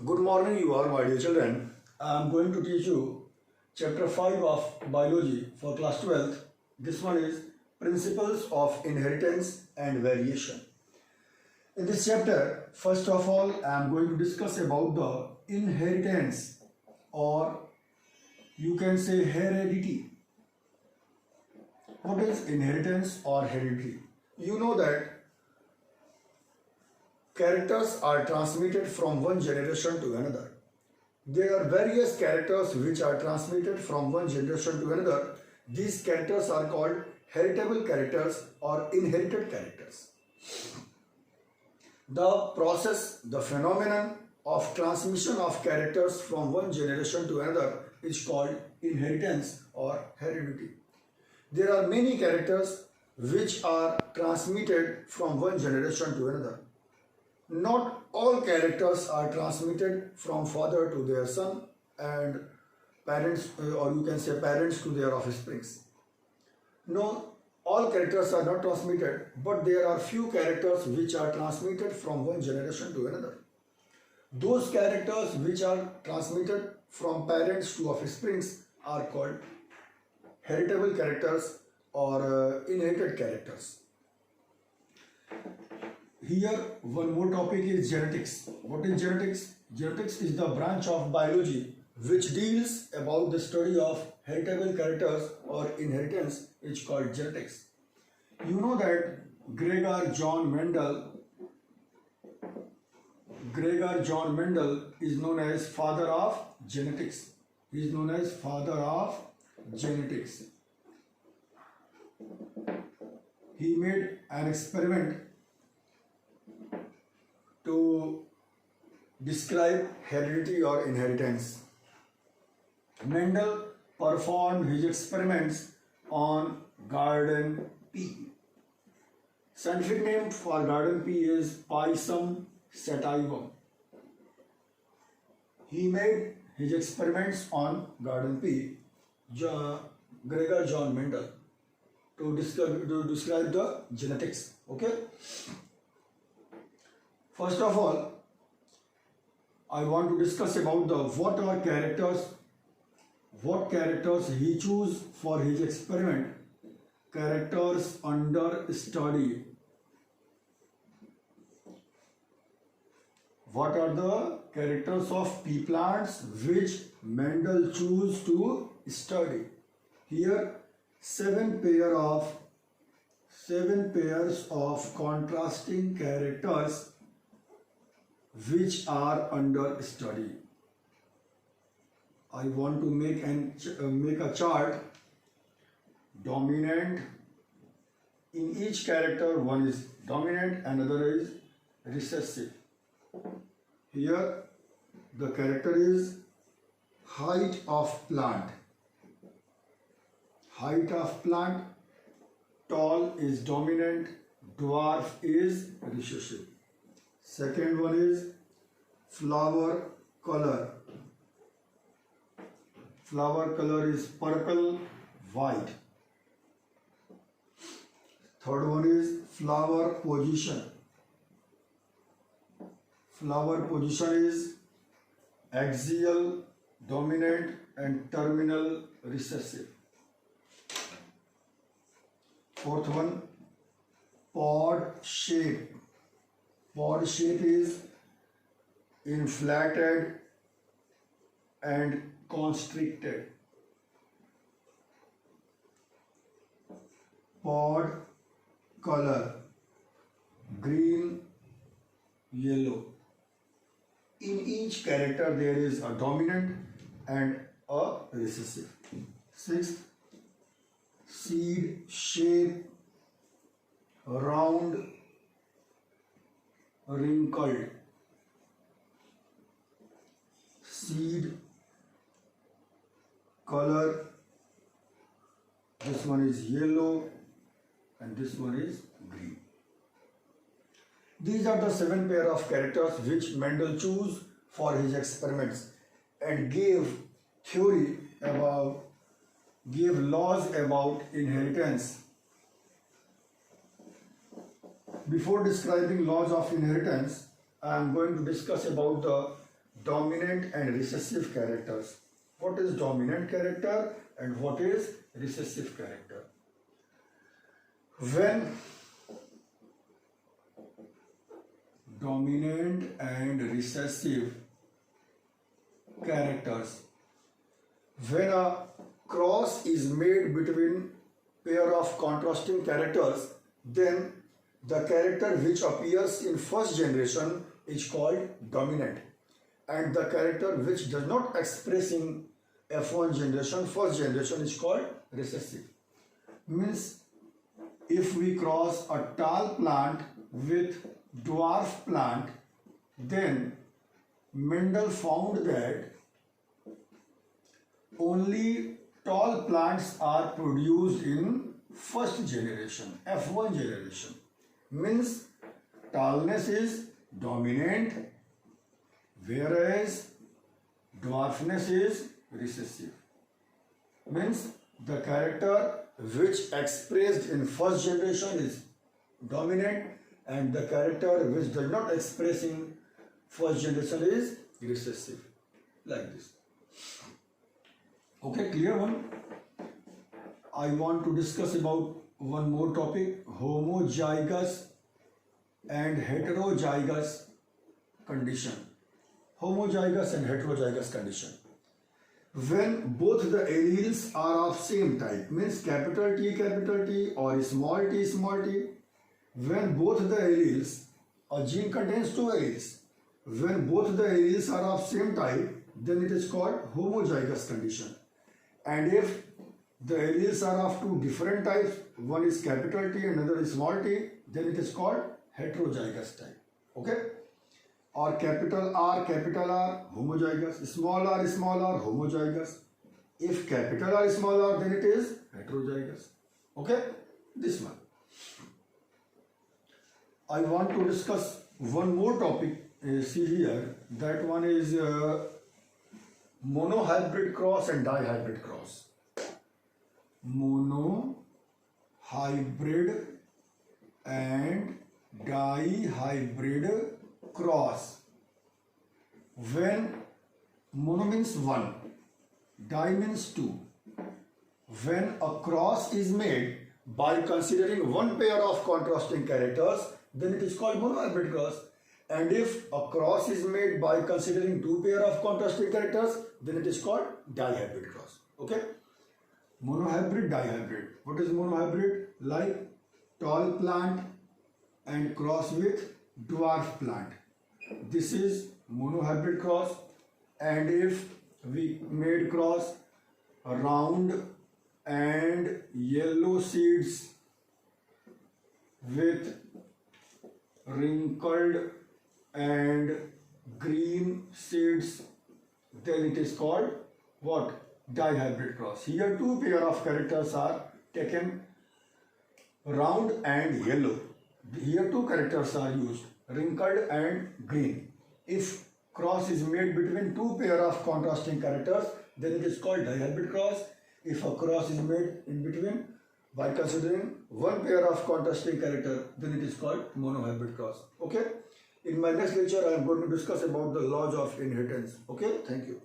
Good morning, you all, my dear children. I am going to teach you chapter 5 of biology for class 12th. This one is principles of inheritance and variation. In this chapter, first of all, I am going to discuss about the inheritance, or you can say heredity. What is inheritance or heredity? You know that characters are transmitted from one generation to another. There are various characters which are transmitted from one generation to another. These characters are called heritable characters or inherited characters. The process, the phenomenon of transmission of characters from one generation to another is called inheritance or heredity. There are many characters which are transmitted from one generation to another. Not all characters are transmitted from father to their son and parents, or you can say parents to their offsprings. No, all characters are not transmitted, but there are few characters which are transmitted from one generation to another. Those characters which are transmitted from parents to offsprings are called heritable characters or inherited characters. Here one more topic is genetics. What is genetics? Genetics is the branch of biology which deals about the study of heritable characters or inheritance, is called genetics. You know that Gregor John Mendel is known as father of genetics. He is known as father of genetics. He made an experiment to describe heredity or inheritance. Mendel performed his experiments on garden pea. Scientific name for garden pea is Pisum sativum. He made his experiments on garden pea, Gregor John Mendel, to describe the genetics. Okay. First of all, I want to discuss about what characters he chose for his experiment, characters under study. What are the characters of pea plants which Mendel chose to study? Here, seven pairs of contrasting characters which are under study. I want to make a chart. Dominant. In each character, one is dominant, another is recessive. Here, the character is height of plant. Height of plant. Tall is dominant, dwarf is recessive. Second one is flower color. Flower color is purple, white. Third one is flower position. Flower position is axial, dominant, and terminal recessive. Fourth one, pod shape. Pod shape is inflated and constricted. Pod color, green, yellow. In each character there is a dominant and a recessive. Sixth, seed shape, round, wrinkled. Seed color, this one is yellow and this one is green. These are the seven pair of characters which Mendel chose for his experiments and gave laws about inheritance. Before describing laws of inheritance, I am going to discuss about the dominant and recessive characters. What is dominant character and what is recessive character? When dominant and recessive characters, when a cross is made between pair of contrasting characters, then the character which appears in first generation is called dominant, and the character which does not express in F1 generation, first generation, is called recessive. Means if we cross a tall plant with dwarf plant, then Mendel found that only tall plants are produced in first generation, F1 generation. Means tallness is dominant, whereas dwarfness is recessive. Means the character which expressed in first generation is dominant, and the character which does not express in first generation is recessive, like this. Okay, clear one? I want to discuss about one more topic, homozygous and heterozygous condition. Homozygous and heterozygous condition. When both the alleles are of same type, means capital T or small t, when both the alleles, a gene contains two alleles, when both the alleles are of same type, then it is called homozygous condition. And if the alleles are of two different types, one is capital T and another is small t, then it is called heterozygous type. Okay? Or capital R, homozygous, small r, homozygous. If capital R, small r, then it is heterozygous. Okay? This one. I want to discuss one more topic. See here, that one is monohybrid cross and dihybrid cross. Monohybrid and dihybrid cross. When mono means one, di means two. When a cross is made by considering one pair of contrasting characters, then it is called monohybrid cross. And if a cross is made by considering two pair of contrasting characters, then it is called dihybrid cross. Okay? Monohybrid, dihybrid. What is monohybrid? Like tall plant and cross with dwarf plant. This is monohybrid cross. And if we made cross round and yellow seeds with wrinkled and green seeds, then it is called what? Dihybrid cross. Here two pair of characters are taken, round and yellow. Here two characters are used, wrinkled and green. If cross is made between two pair of contrasting characters, then it is called dihybrid cross. If a cross is made in between by considering one pair of contrasting character, then it is called monohybrid cross. Okay? In my next lecture, I am going to discuss about the laws of inheritance. Okay? Thank you.